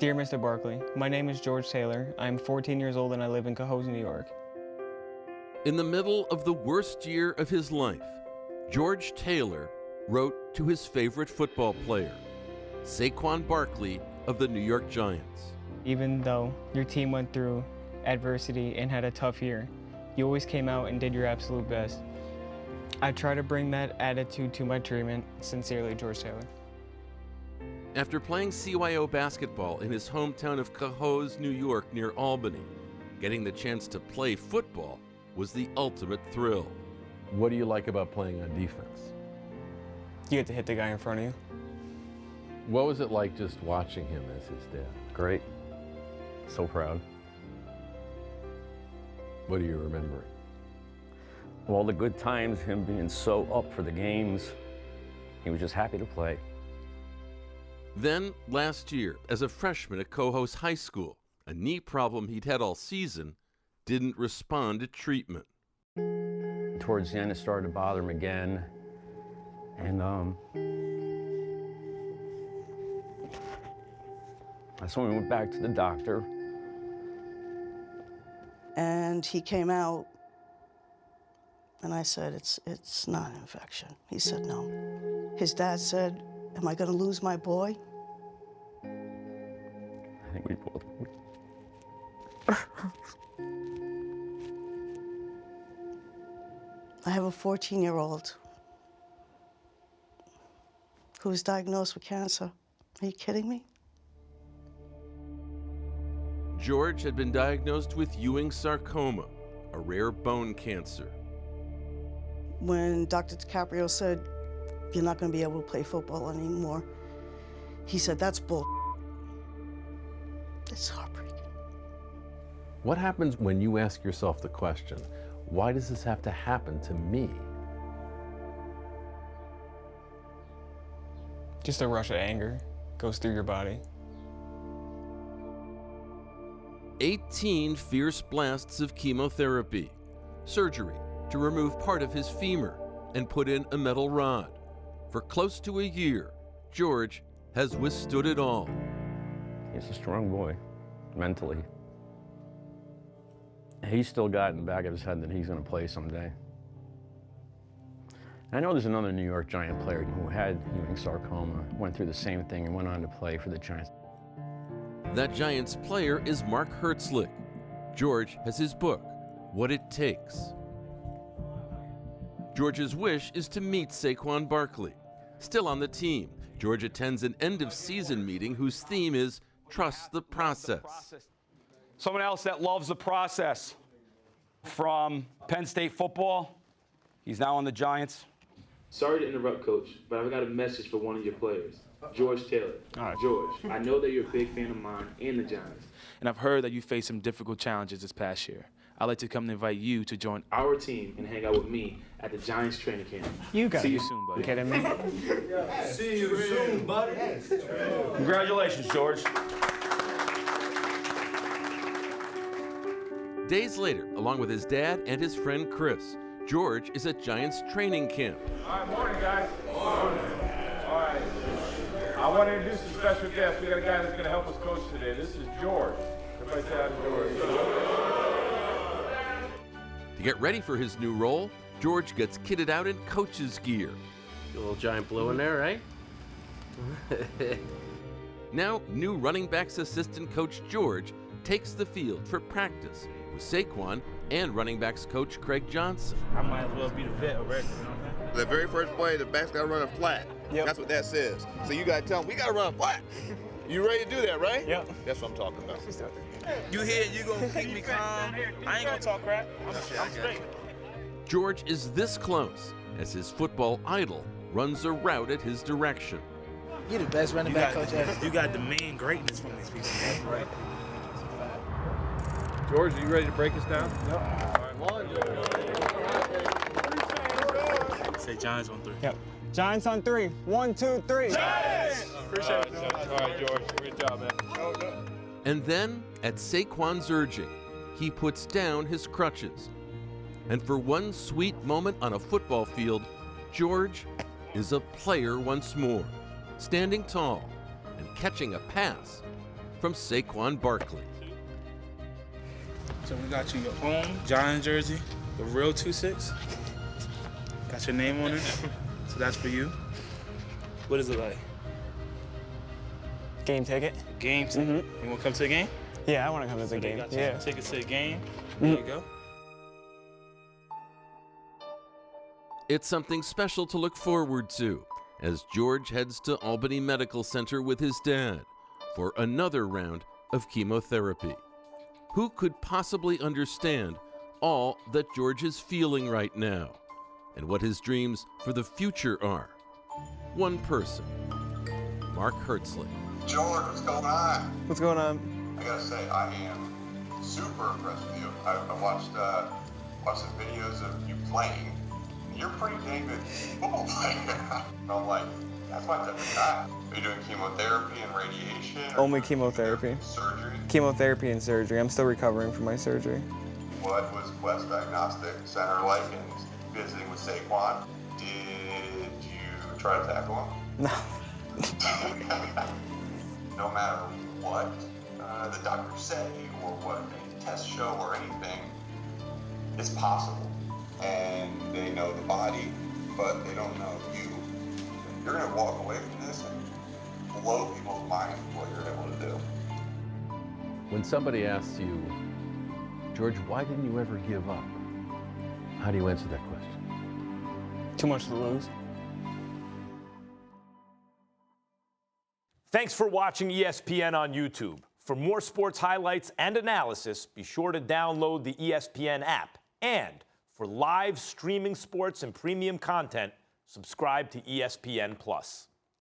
Dear Mr. Barkley, my name is George Taylor. I'm 14 years old and I live in Cohoes, New York. In the middle of the worst year of his life, George Taylor wrote to his favorite football player, Saquon Barkley of the New York Giants. Even though your team went through adversity and had a tough year, you always came out and did your absolute best. I try to bring that attitude to my treatment. Sincerely, George Taylor. After playing CYO basketball in his hometown of Cohoes, New York, near Albany, getting the chance to play football was the ultimate thrill. What do you like about playing on defense? You get to hit the guy in front of you. What was it like just watching him as his dad? Great. So proud. What are you remembering? All the good times, him being so up for the games. He was just happy to play. Then, last year, as a freshman at Cohoes High School, a knee problem he'd had all season didn't respond to treatment. Towards the end, it started to bother him again. And that's when we went back to the doctor. And he came out, and I said, it's not an infection. He said, no. His dad said, am I gonna lose my boy? I think we both would. I have a 14-year-old who was diagnosed with cancer. Are you kidding me? George had been diagnosed with Ewing Sarcoma, a rare bone cancer. When Dr. DiCaprio said, you're not gonna be able to play football anymore, he said, that's bull. It's heartbreaking. What happens when you ask yourself the question, why does this have to happen to me? Just a rush of anger goes through your body. 18 fierce blasts of chemotherapy, surgery to remove part of his femur and put in a metal rod. For close to a year, George has withstood it all. He's a strong boy, mentally. He's still got in the back of his head that he's going to play someday. I know there's another New York Giant player who had Ewing Sarcoma, went through the same thing and went on to play for the Giants. That Giants player is Mark Hertzlich. George has his book, What It Takes. George's wish is to meet Saquon Barkley. Still on the team, George attends an end-of-season meeting whose theme is Trust the Process. Someone else that loves the process. From Penn State football, he's now on the Giants. Sorry to interrupt, Coach, but I've got a message for one of your players, George Taylor. All right. George, I know that you're a big fan of mine and the Giants. And I've heard that you faced some difficult challenges this past year. I'd like to come and invite you to join Our team and hang out with me at the Giants training camp. You got See you soon, buddy. kidding me? See you soon, buddy. Congratulations, George. Days later, along with his dad and his friend Chris, George is at Giants training camp. All right, morning, guys. Morning. All right. I want to introduce a special guest. We got a guy that's going to help us coach today. This is George. Everybody say hi to George. To get ready for his new role, George gets kitted out in coach's gear. A little giant blue in there, right? Now, new running backs assistant coach George takes the field for practice with Saquon and running backs coach Craig Johnson. I might as well be the vet already. The very first play, the back's got to run a flat. Yep. That's what that says. So you got to tell them, we got to run a flat. You ready to do that, right? Yep. That's what I'm talking about. You here, you gonna keep me calm. I ain't gonna talk crap. I'm straight. George is this close as his football idol runs a route at his direction. You're the best running back coach ever. You got the main greatness from these people. Right. George, are you ready to break us down? Yep. All right, Say Giants on 3. Yep. Giants on 3. 1, 2, 3. Giants! Appreciate it. All right, George. Great job, man. And then, at Saquon's urging, he puts down his crutches. And for one sweet moment on a football field, George is a player once more, standing tall and catching a pass from Saquon Barkley. So we got you your home Giants jersey, the real 2-6. Got your name on it. So that's for you. What is it like? Game ticket? Game ticket. You want to come to the game? Yeah, I want to come to the game. Got you Yeah. tickets to the game. There you go. It's something special to look forward to as George heads to Albany Medical Center with his dad for another round of chemotherapy. Who could possibly understand all that George is feeling right now and what his dreams for the future are? One person, Mark Hertzley. George, what's going on? What's going on? I gotta say, I am super impressed with you. I watched some videos of you playing. You're a pretty dang good football player. And I'm like, that's my type of guy. Are you doing chemotherapy and radiation? Only chemotherapy. Surgery? Chemotherapy and surgery. I'm still recovering from my surgery. What was Quest Diagnostic Center like in visiting with Saquon? Did you try to tackle him? No. No matter what the doctors say or what any tests show or anything, it's possible. And they know the body, but they don't know you. You're gonna walk away from this and blow people's minds what you're able to do. When somebody asks you, George, why didn't you ever give up? How do you answer that question? Too much to lose. Thanks for watching ESPN on YouTube. For more sports highlights and analysis, be sure to download the ESPN app. And for live streaming sports and premium content, subscribe to ESPN+.